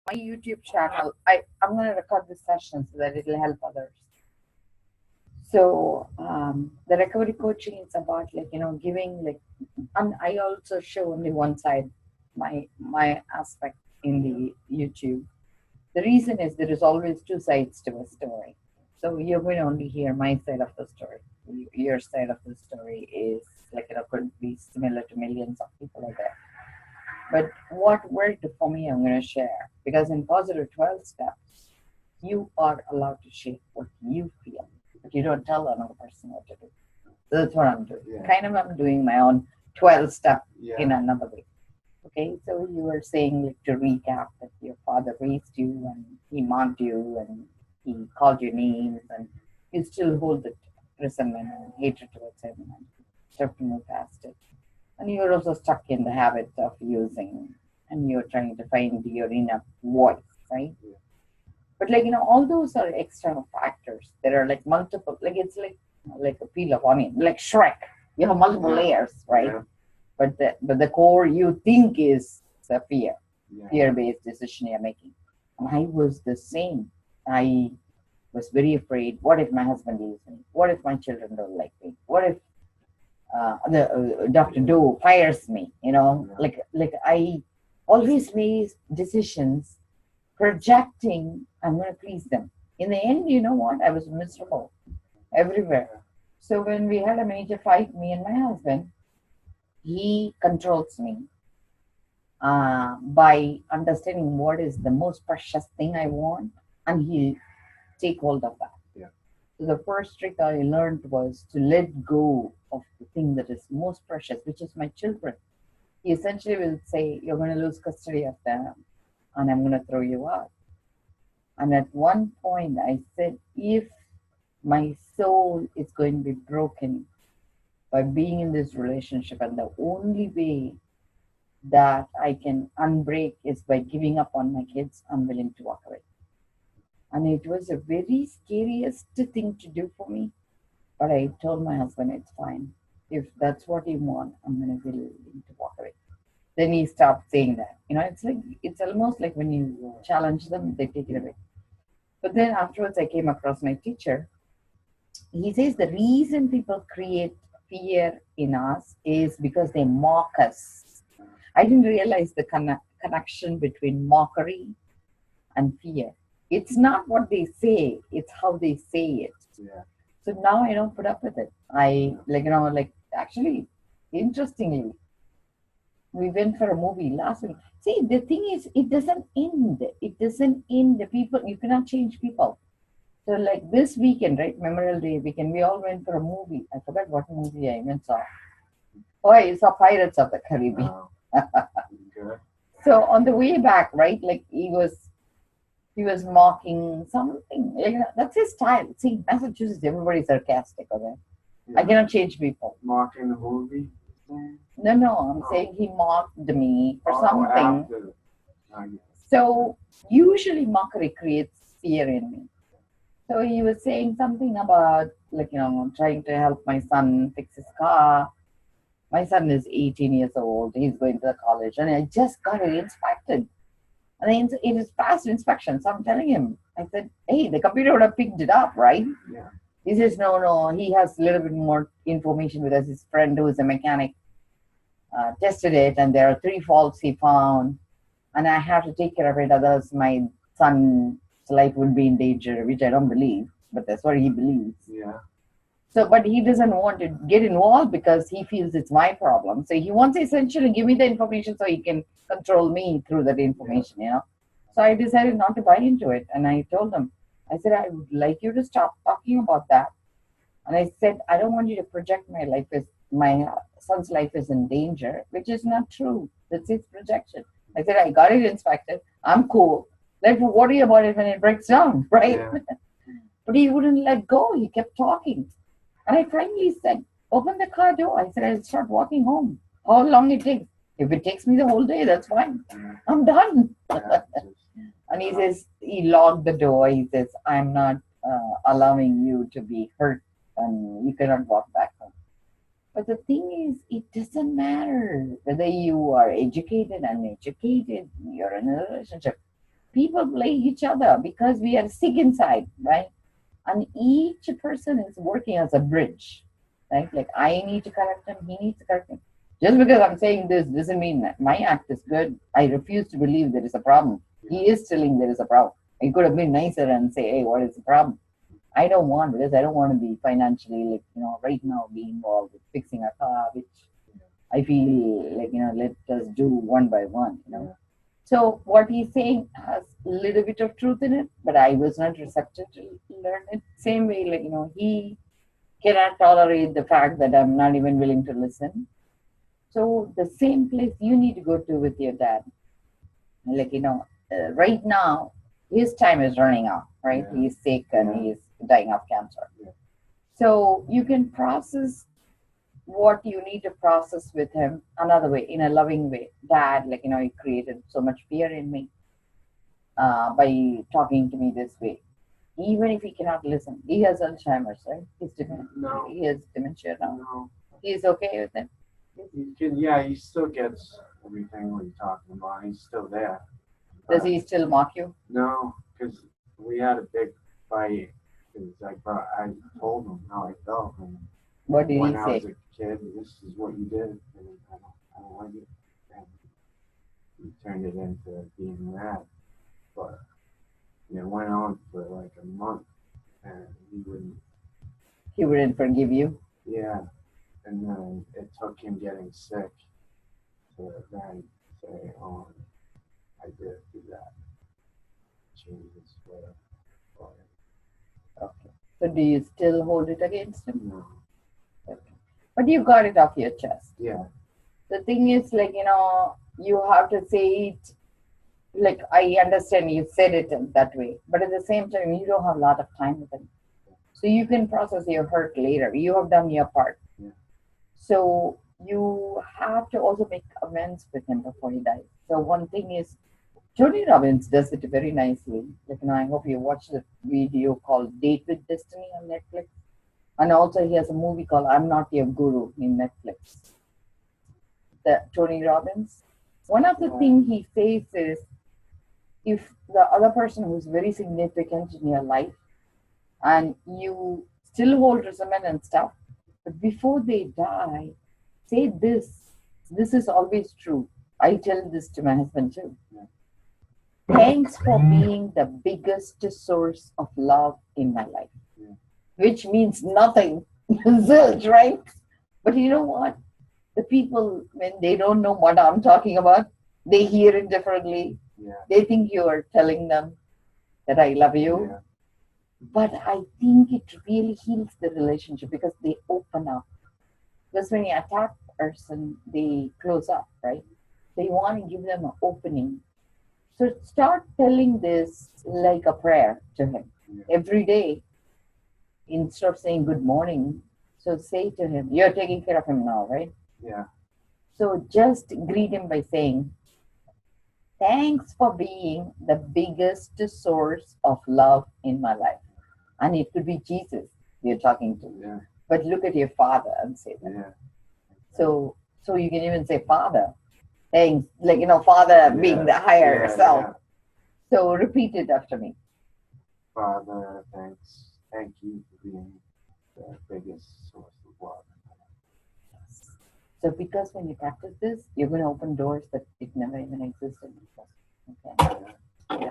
my YouTube channel, I'm going to record this session so that it'll help others. So the recovery coaching is about giving and I also show only one side, my aspect in the YouTube. The reason is there is always two sides to a story. So you're going to only hear my side of the story. Your side of the story is could be similar to millions of people out there. But what worked for me, I'm going to share. Because in positive 12 steps, you are allowed to share what you feel, but you don't tell another person what to do. So that's what I'm doing. Yeah. Kind of, I'm doing my own 12 step in another way. Okay, so you were saying, to recap, that your father raised you and he mocked you and he called you names, and you still hold the resentment and hatred towards him and start to move past it. And you're also stuck in the habit of using, and you're trying to find your inner voice, right? Yeah. But all those are external factors. There are multiple, it's like a peel of onion, like Shrek. You have multiple layers, right? Yeah. But the core you think is the fear-based decision you're making. And I was the same. I was very afraid. What if my husband leaves me? What if my children don't like me? What if the Dr. Doe fires me? I always made decisions projecting I'm going to please them. In the end, you know what? I was miserable everywhere. So when we had a major fight, me and my husband, he controls me by understanding what is the most precious thing I want, and he'll take hold of that. Yeah. So the first trick I learned was to let go of the thing that is most precious, which is my children. He essentially will say, you're going to lose custody of them, and I'm going to throw you out. And at one point I said, if my soul is going to be broken by being in this relationship, and the only way that I can unbreak is by giving up on my kids, I'm willing to walk away. And it was a very scariest thing to do for me. But I told my husband, it's fine. If that's what you want, I'm going to be willing to walk away. Then he stopped saying that. It's almost like when you challenge them, they take it away. But then afterwards, I came across my teacher. He says the reason people create fear in us is because they mock us. I didn't realize the connection between mockery and fear. It's not what they say, it's how they say it. Yeah. So now I don't put up with it. Actually, interestingly, we went for a movie last week. See, the thing is, it doesn't end. It doesn't end. The people, you cannot change people. So this weekend, right, Memorial Day weekend, we all went for a movie. I forgot what movie I even saw. Oh, I saw Pirates of the Caribbean. Oh. Okay. So on the way back, right, he was mocking something. That's his style. See, Massachusetts, everybody's sarcastic, okay? Yeah. I cannot change people. Mocking the movie? No, I'm saying he mocked me for something. So usually mockery creates fear in me. So he was saying something about trying to help my son fix his car. My son is 18 years old. He's going to the college, and I just got it inspected. And it is past inspection. So I'm telling him, I said, hey, the computer would have picked it up, right? Yeah. He says, no, he has a little bit more information because his friend who is a mechanic tested it, and there are 3 faults he found, and I have to take care of it, otherwise my son's life would be in danger, which I don't believe, but that's what he believes. Yeah. So, but he doesn't want to get involved because he feels it's my problem. So he wants to essentially give me the information so he can control me through that information, So I decided not to buy into it, and I told him, I said, I would like you to stop talking about that. And I said, I don't want you to project my son's life is in danger, which is not true. That's his projection. I said, I got it inspected. I'm cool. Let's worry about it when it breaks down, right? Yeah. But he wouldn't let go. He kept talking. And I finally said, open the car door. I said, I'll start walking home. How long it takes? If it takes me the whole day, that's fine. I'm done. And he says, he locked the door. He says, I'm not allowing you to be hurt, and you cannot walk back home. But the thing is, it doesn't matter whether you are educated, uneducated, you're in a relationship. People blame each other because we are sick inside, right? And each person is working as a bridge, right? Like I need to correct him, he needs to correct him. Just because I'm saying this doesn't mean that my act is good. I refuse to believe there is a problem. He is telling there is a problem. He could have been nicer and say, hey, what is the problem? I don't want, because I don't want to be financially, like, right now be involved with fixing a car, which I feel like, let us do one by one. So what he's saying has a little bit of truth in it, but I was not receptive to learn it. Same way, like, he cannot tolerate the fact that I'm not even willing to listen. So the same place you need to go to with your dad. Like, right now, his time is running out, right? Yeah. He's sick and he's dying of cancer. Yeah. So you can process what you need to process with him another way, in a loving way. Dad, like, he created so much fear in me by talking to me this way. Even if he cannot listen, he has Alzheimer's, right? No. He has dementia now. No. He's okay with it? He still gets everything we're talking about. He's still there. Does he still mock you? No, because we had a big fight. Because I told him how I felt. And what did he say? When I was a kid, this is what you did, and I don't like it. And he turned it into being mad. But it went on for like a month, and he wouldn't. He wouldn't forgive you? Yeah. And then it took him getting sick to then say, oh, I did do that. Change his way. Okay. So do you still hold it against him? No. Okay. But you got it off your chest. Yeah. The thing is, like, you have to say it, like, I understand you said it in that way, but at the same time, you don't have a lot of time with him. So you can process your hurt later. You have done your part. Yeah. So you have to also make amends with him before he dies. So one thing is, Tony Robbins does it very nicely. Like, I hope you watched the video called Date with Destiny on Netflix. And also he has a movie called I'm Not Your Guru in Netflix. The Tony Robbins. One of the things he says is, if the other person who's very significant in your life and you still hold resentment and stuff, but before they die, say this. This is always true. I tell this to my husband too. Thanks for being the biggest source of love in my life. Which means nothing. Zilch, right? But you know what? The people, when they don't know what I'm talking about, they hear it differently. Yeah. They think you are telling them that I love you. Yeah. But I think it really heals the relationship because they open up. Because when you attack a person, they close up, right? So you want to give them an opening. So start telling this like a prayer to him every day. Instead of saying good morning, so say to him, you're taking care of him now, right? Yeah. So just greet him by saying, thanks for being the biggest source of love in my life. And it could be Jesus you're talking to. Yeah. But look at your father and say that. Yeah. So you can even say, Father, thanks, like, Father being the higher self. Yeah. So repeat it after me. Father, thanks. Thank you for being the biggest source of love. Yes. So because when you practice this, you're going to open doors that it never even existed before. Okay. Yeah.